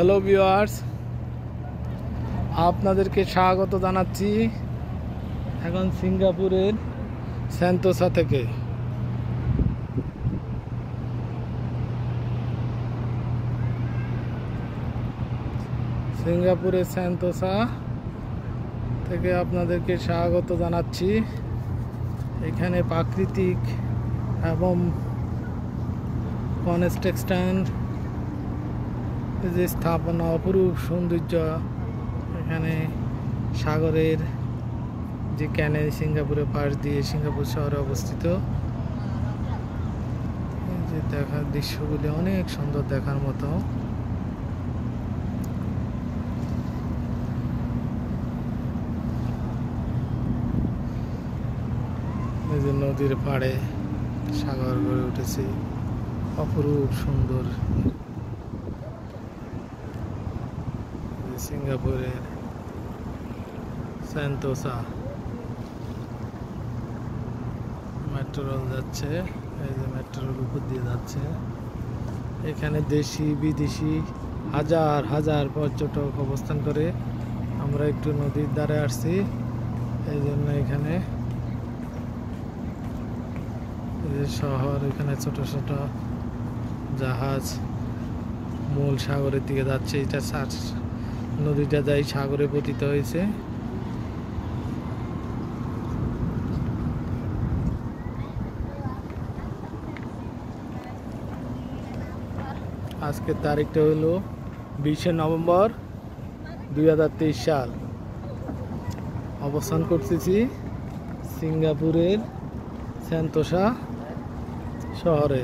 Hello viewers, আপনাদেরকে স্বাগত জানাচ্ছি এখন সিঙ্গাপুরের সেন্তোসা থেকে। সিঙ্গাপুরের সেন্তোসা থেকে আপনাদেরকে স্বাগত জানাচ্ছি। এখানে প্রাকৃতিক এবং কনস্ট্রাকশন যে স্থাপনা, অপরূপ সৌন্দর্য। এখানে সাগরের যে ক্যানেল সিঙ্গাপুরের পাশ দিয়ে সিঙ্গাপুর শহরে অবস্থিত। যে দেখার দৃশ্যগুলি অনেক সুন্দর, দেখার মতো। এই যে নদীর পাড়ে সাগর গড়ে উঠেছে, অপরূপ সুন্দর। সিঙ্গাপুরের সেন্তোসা মেট্রো রেল যাচ্ছে, এই যে মেট্রো রেল উপর দিয়ে যাচ্ছে। এখানে দেশি বিদেশি হাজার হাজার পর্যটক অবস্থান করে। আমরা একটু নদীর ধারে আসছি, এই জন্য এখানে শহর, এখানে ছোট ছোট জাহাজ মূল সাগরের দিকে যাচ্ছে। এটা নদীটা যাই সাগরে পতিত হয়েছে। আজকের তারিখটা হলো 20শে নভেম্বর 2023 সাল। অবস্থান করতেছি সিঙ্গাপুরের সেন্তোসা শহরে।